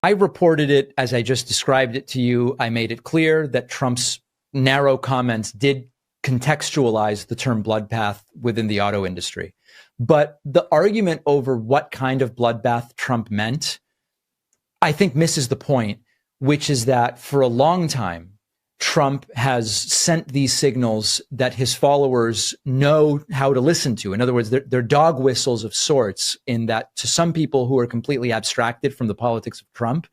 I reported it as I just described it to you. I made it clear that Trump's narrow comments did contextualize the term bloodbath within the auto industry. But the argument over what kind of bloodbath Trump meant, I think misses the point, which is that for a long time, Trump has sent these signals that his followers know how to listen to. In other words, they're dog whistles of sorts, in that to some people who are completely abstracted from the politics of Trump,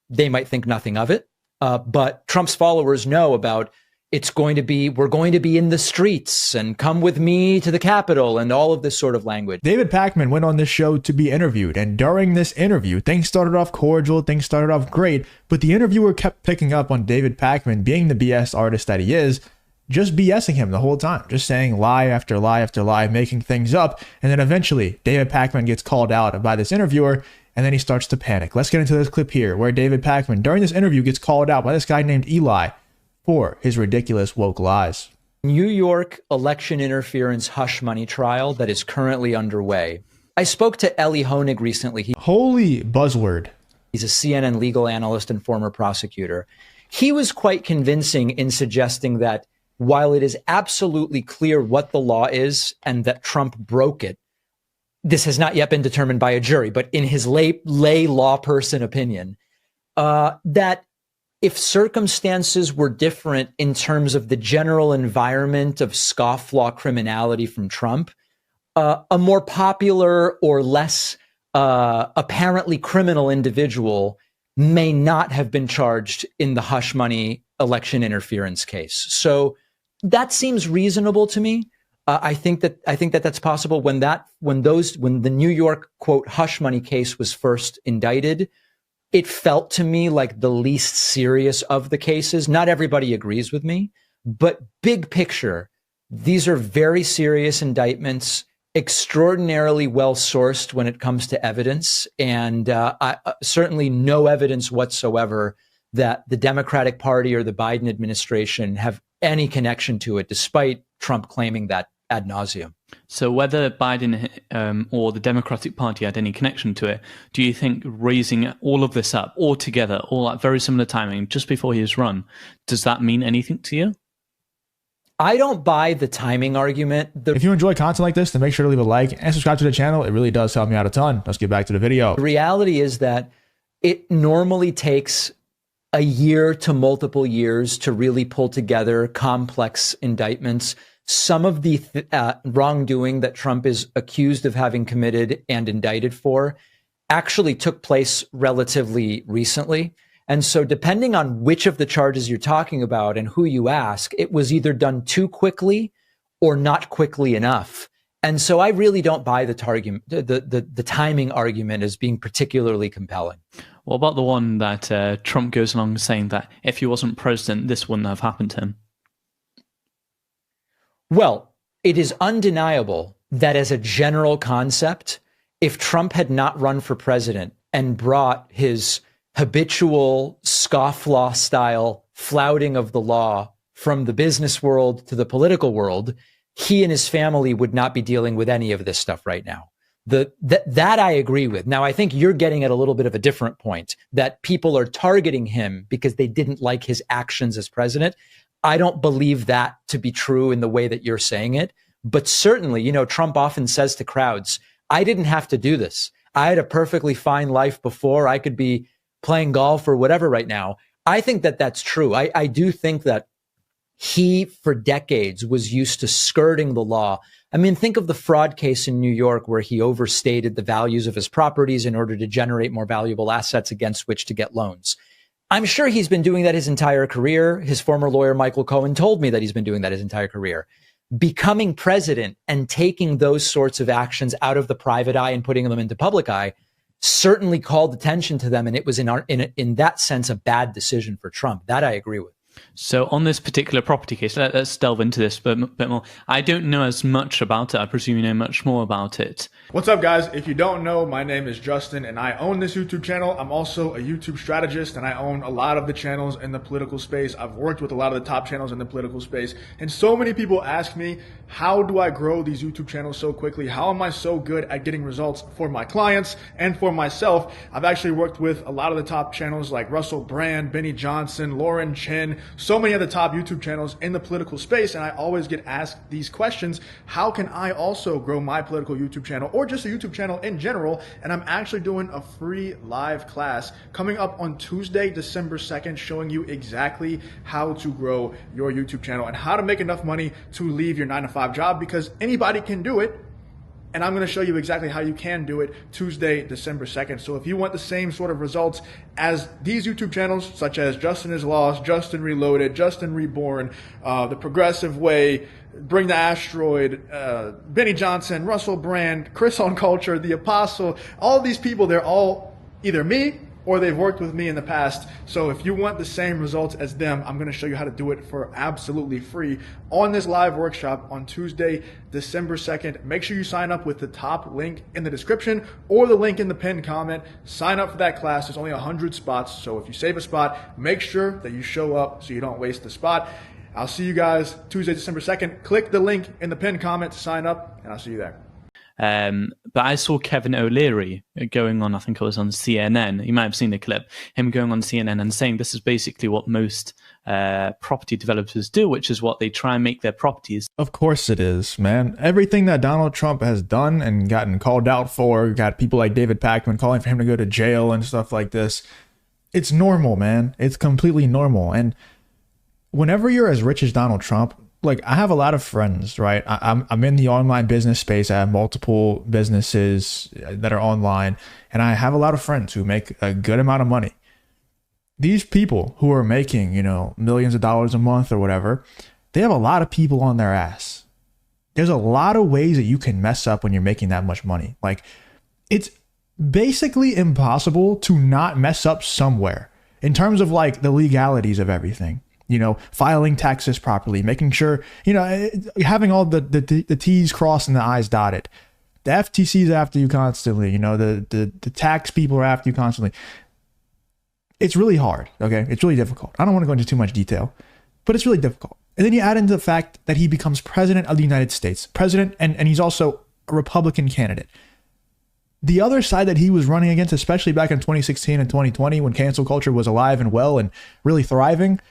they might think nothing of it. But Trump's followers know about we're going to be in the streets and come with me to the Capitol and all of this sort of language. David Pakman went on this show to be interviewed, and during this interview, things started off cordial, things started off great, but the interviewer kept picking up on David Pakman, being the BS artist that he is, just BSing him the whole time, just saying lie after lie after lie, making things up, and then eventually David Pakman gets called out by this interviewer, and then he starts to panic. Let's get into this clip here, where David Pakman, during this interview, gets called out by this guy named Eli for his ridiculous woke lies. New York election interference hush money trial that is currently underway. I spoke to Eli Honig recently. Holy buzzword. He's a CNN legal analyst and former prosecutor. He was quite convincing in suggesting that while it is absolutely clear what the law is and that Trump broke it, this has not yet been determined by a jury, but in his lay law person opinion, that if circumstances were different in terms of the general environment of scofflaw criminality from Trump, a more popular or less apparently criminal individual may not have been charged in the hush money election interference case. So that seems reasonable to me. I think that that's possible. When the New York quote hush money case was first indicted, it felt to me like the least serious of the cases. Not everybody agrees with me, but big picture, these are very serious indictments, extraordinarily well sourced when it comes to evidence, and certainly no evidence whatsoever that the Democratic Party or the Biden administration have any connection to it, despite Trump claiming that ad nauseum. So whether Biden or the Democratic Party had any connection to it, do you think raising all of this up all together, all at very similar timing, just before he was run, does that mean anything to you? I don't buy the timing argument. If you enjoy content like this, then make sure to leave a like and subscribe to the channel. It really does help me out a ton. Let's get back to the video. The reality is that it normally takes a year to multiple years to really pull together complex indictments. Some of the wrongdoing that Trump is accused of having committed and indicted for actually took place relatively recently. And so depending on which of the charges you're talking about and who you ask, it was either done too quickly or not quickly enough. And so I really don't buy the timing argument as being particularly compelling. What about the one that Trump goes along saying that if he wasn't president, this wouldn't have happened to him? Well, it is undeniable that as a general concept, if Trump had not run for president and brought his habitual scofflaw style flouting of the law from the business world to the political world, he and his family would not be dealing with any of this stuff right now. That I agree with. Now, I think you're getting at a little bit of a different point, that people are targeting him because they didn't like his actions as president. I don't believe that to be true in the way that you're saying it. But certainly, you know, Trump often says to crowds, I didn't have to do this. I had a perfectly fine life before. I could be playing golf or whatever right now. I think that that's true. I do think that he, for decades, was used to skirting the law. I mean, think of the fraud case in New York where he overstated the values of his properties in order to generate more valuable assets against which to get loans. I'm sure he's been doing that his entire career. His former lawyer, Michael Cohen, told me that he's been doing that his entire career. Becoming president and taking those sorts of actions out of the private eye and putting them into public eye certainly called attention to them. And it was in that sense, a bad decision for Trump. That I agree with. So on this particular property case, let's delve into this a bit more. I don't know as much about it. I presume you know much more about it. What's up, guys? If you don't know, my name is Justin, and I own this YouTube channel. I'm also a YouTube strategist, and I own a lot of the channels in the political space. I've worked with a lot of the top channels in the political space, and so many people ask me, how do I grow these YouTube channels so quickly? How am I so good at getting results for my clients and for myself? I've actually worked with a lot of the top channels like Russell Brand, Benny Johnson, Lauren Chin, so many of the top YouTube channels in the political space, and I always get asked these questions. How can I also grow my political YouTube channel or just a YouTube channel in general? And I'm actually doing a free live class coming up on Tuesday, December 2nd, showing you exactly how to grow your YouTube channel and how to make enough money to leave your 9-to-5 job, because anybody can do it. And I'm going to show you exactly how you can do it Tuesday, December 2nd. So if you want the same sort of results as these YouTube channels, such as Justin is Lost, Justin Reloaded, Justin Reborn, The Progressive Way, Bring the Asteroid, Benny Johnson, Russell Brand, Chris on Culture, The Apostle, all these people, they're all either me or they've worked with me in the past. So if you want the same results as them, I'm going to show you how to do it for absolutely free on this live workshop on Tuesday, December 2nd. Make sure you sign up with the top link in the description or the link in the pinned comment. Sign up for that class. There's only 100 spots. So if you save a spot, make sure that you show up so you don't waste the spot. I'll see you guys Tuesday, December 2nd. Click the link in the pinned comment to sign up, and I'll see you there. But I saw Kevin O'Leary going on, I think it was on CNN. You might have seen the clip, him going on CNN and saying this is basically what most property developers do, which is what they try and make their properties. Of course it is, man. Everything that Donald Trump has done and gotten called out for, got people like David Pakman calling for him to go to jail and stuff like this. It's normal, man. It's completely normal. And whenever you're as rich as Donald Trump, like, I have a lot of friends, right? I'm in the online business space. I have multiple businesses that are online, and I have a lot of friends who make a good amount of money. These people who are making, millions of dollars a month or whatever, they have a lot of people on their ass. There's a lot of ways that you can mess up when you're making that much money. Like, it's basically impossible to not mess up somewhere in terms of like the legalities of everything. Filing taxes properly, making sure, having all the T's crossed and the I's dotted. The FTC's after you constantly, the tax people are after you constantly. It's really hard, okay? It's really difficult. I don't want to go into too much detail, but it's really difficult. And then you add into the fact that he becomes president of the United States, and he's also a Republican candidate. The other side that he was running against, especially back in 2016 and 2020, when cancel culture was alive and well and really thriving,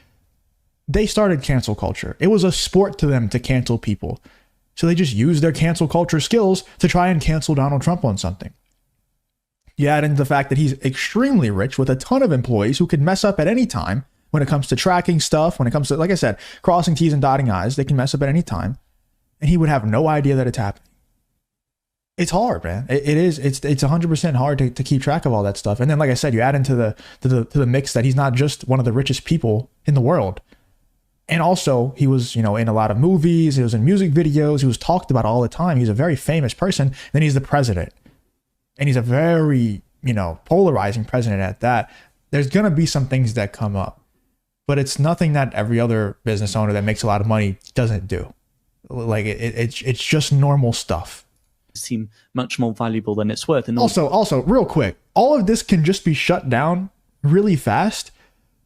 they started cancel culture. It was a sport to them to cancel people. So they just used their cancel culture skills to try and cancel Donald Trump on something. You add into the fact that he's extremely rich with a ton of employees who could mess up at any time when it comes to tracking stuff, when it comes to, like I said, crossing T's and dotting I's. They can mess up at any time. And he would have no idea that it's happening. It's hard, man. It's 100% hard to keep track of all that stuff. And then, like I said, you add into the mix that he's not just one of the richest people in the world. And also, he was, in a lot of movies. He was in music videos. He was talked about all the time. He's a very famous person. Then he's the president. And he's a very, polarizing president at that. There's going to be some things that come up. But it's nothing that every other business owner that makes a lot of money doesn't do. Like, it's just normal stuff. Seem much more valuable than it's worth. And also, real quick, all of this can just be shut down really fast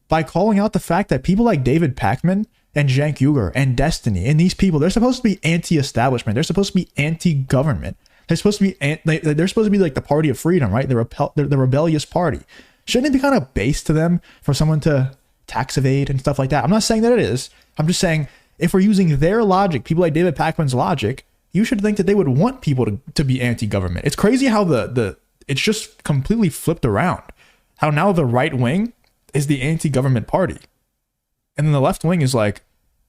by calling out the fact that people like David Pakman and Cenk Uygur and Destiny and these people, they're supposed to be anti-establishment. They're supposed to be anti-government. They're supposed to be like the party of freedom, right? They're the rebellious party. Shouldn't it be kind of base to them for someone to tax evade and stuff like that? I'm not saying that it is. I'm just saying if we're using their logic, people like David Pakman's logic, you should think that they would want people to be anti-government. It's crazy how it's just completely flipped around. How now the right wing is the anti-government party. And then the left wing is like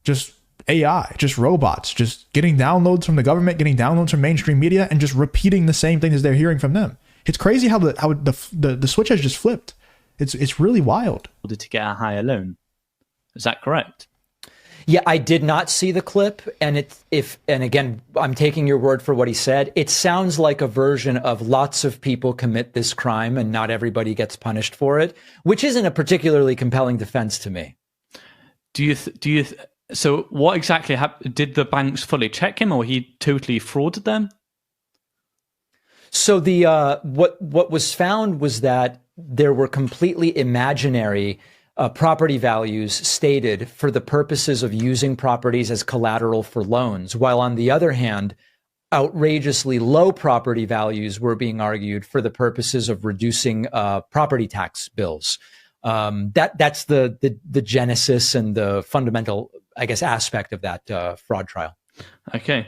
just AI, just robots, just getting downloads from the government, getting downloads from mainstream media, and just repeating the same things as they're hearing from them. It's crazy how the switch has just flipped. It's really wild. To get a higher loan. Is that correct? Yeah, I did not see the clip, and again, I'm taking your word for what he said. It sounds like a version of lots of people commit this crime and not everybody gets punished for it, which isn't a particularly compelling defense to me. So what exactly happened? Did the banks fully check him, or he totally frauded them? So what was found was that there were completely imaginary property values stated for the purposes of using properties as collateral for loans, while on the other hand, outrageously low property values were being argued for the purposes of reducing property tax bills. That's the genesis and the fundamental, I guess, aspect of that fraud trial. Okay.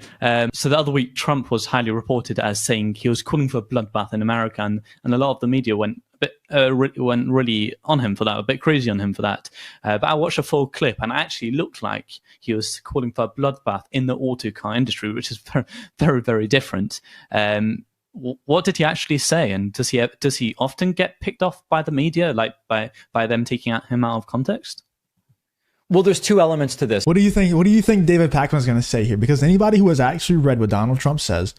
So the other week, Trump was highly reported as saying he was calling for a bloodbath in America, and a lot of the media went really on him for that, a bit crazy on him for that. But I watched a full clip, and it actually looked like he was calling for a bloodbath in the auto car industry, which is very, very, very different. What did he actually say? And does he often get picked off by the media, like by them taking him out of context? Well, there's two elements to this. What do you think David Pakman is going to say here? Because anybody who has actually read what Donald Trump says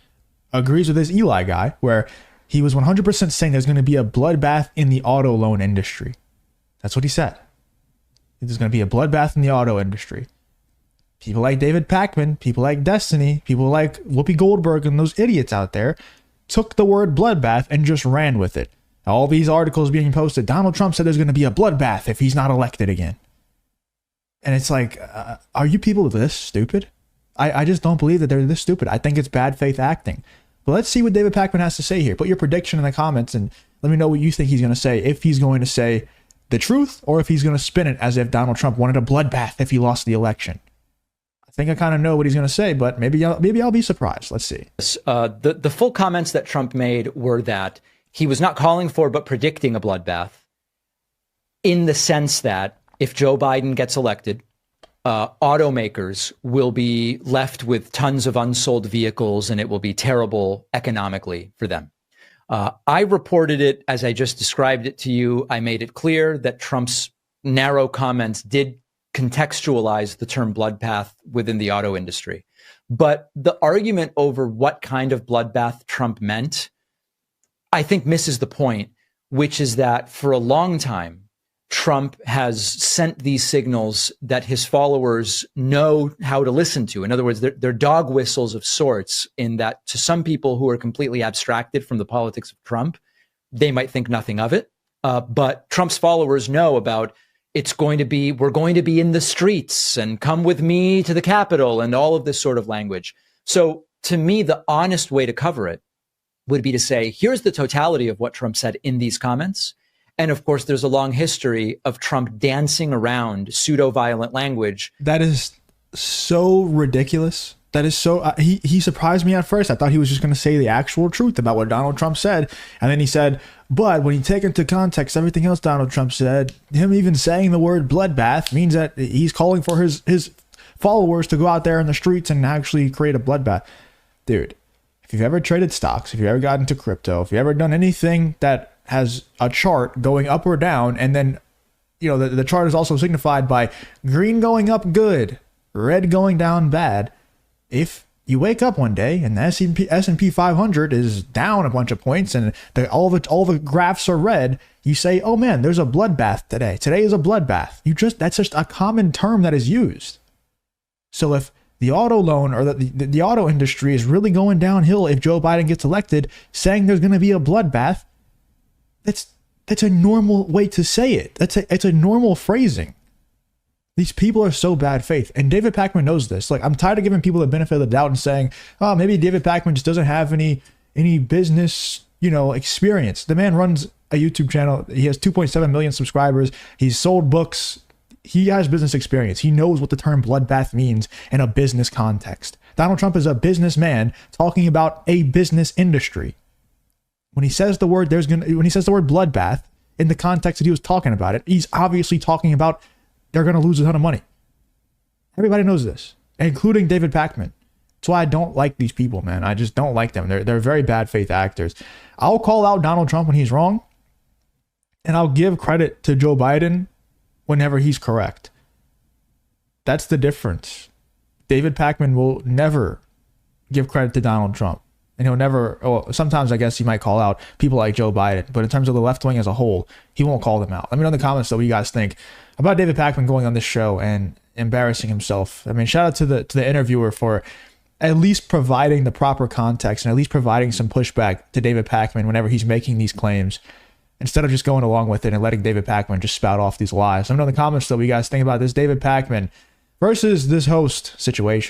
agrees with this Eli guy, where he was 100% saying there's going to be a bloodbath in the auto loan industry. That's what he said. There's going to be a bloodbath in the auto industry. People like David Pakman, people like Destiny, people like Whoopi Goldberg and those idiots out there took the word bloodbath and just ran with it. All these articles being posted, Donald Trump said there's going to be a bloodbath if he's not elected again. And it's like, are you people this stupid? I just don't believe that they're this stupid. I think it's bad faith acting. But let's see what David Pakman has to say here. Put your prediction in the comments and let me know what you think he's going to say. If he's going to say the truth or if he's going to spin it as if Donald Trump wanted a bloodbath if he lost the election. I think I kind of know what he's going to say, but maybe I'll be surprised. Let's see. The full comments that Trump made were that he was not calling for but predicting a bloodbath, in the sense that if Joe Biden gets elected, automakers will be left with tons of unsold vehicles and it will be terrible economically for them. I reported it as I just described it to you. I made it clear that Trump's narrow comments did contextualize the term bloodbath within the auto industry. But the argument over what kind of bloodbath Trump meant, I think misses the point, which is that for a long time, Trump has sent these signals that his followers know how to listen to. In other words, they're dog whistles of sorts, in that to some people who are completely abstracted from the politics of Trump, they might think nothing of it. But Trump's followers know about we're going to be in the streets and come with me to the Capitol and all of this sort of language. So to me, the honest way to cover it would be to say, here's the totality of what Trump said in these comments. And of course, there's a long history of Trump dancing around pseudo-violent language. That is so ridiculous. That is so... he surprised me at first. I thought he was just going to say the actual truth about what Donald Trump said. And then he said, but when you take into context everything else Donald Trump said, him even saying the word bloodbath means that he's calling for his followers to go out there in the streets and actually create a bloodbath. Dude, if you've ever traded stocks, if you've ever gotten into crypto, if you've ever done anything that has a chart going up or down, and then, you know, the chart is also signified by green going up good, red going down bad. If you wake up one day and the S&P 500 is down a bunch of points and all the graphs are red, you say, oh man, there's a bloodbath today. Today is a bloodbath. That's just a common term that is used. So if the auto loan or the auto industry is really going downhill if Joe Biden gets elected, saying there's going to be a bloodbath, that's a normal way to say it. It's a normal phrasing. These people are so bad faith. And David Pakman knows this. Like, I'm tired of giving people the benefit of the doubt and saying, oh, maybe David Pakman just doesn't have any business, experience. The man runs a YouTube channel. He has 2.7 million subscribers. He's sold books. He has business experience. He knows what the term bloodbath means in a business context. Donald Trump is a businessman talking about a business industry. When he says the word bloodbath in the context that he was talking about it, he's obviously talking about they're going to lose a ton of money. Everybody knows this, including David Pakman. That's why I don't like these people, man. I just don't like them. They're very bad faith actors. I'll call out Donald Trump when he's wrong, and I'll give credit to Joe Biden whenever he's correct. That's the difference. David Pakman will never give credit to Donald Trump. And he'll never, well, sometimes I guess he might call out people like Joe Biden, but in terms of the left wing as a whole, he won't call them out. Let me know in the comments though what you guys think about David Pakman going on this show and embarrassing himself. I mean, shout out to the interviewer for at least providing the proper context and at least providing some pushback to David Pakman whenever he's making these claims, instead of just going along with it and letting David Pakman just spout off these lies. Let me know in the comments though what you guys think about this David Pakman versus this host situation.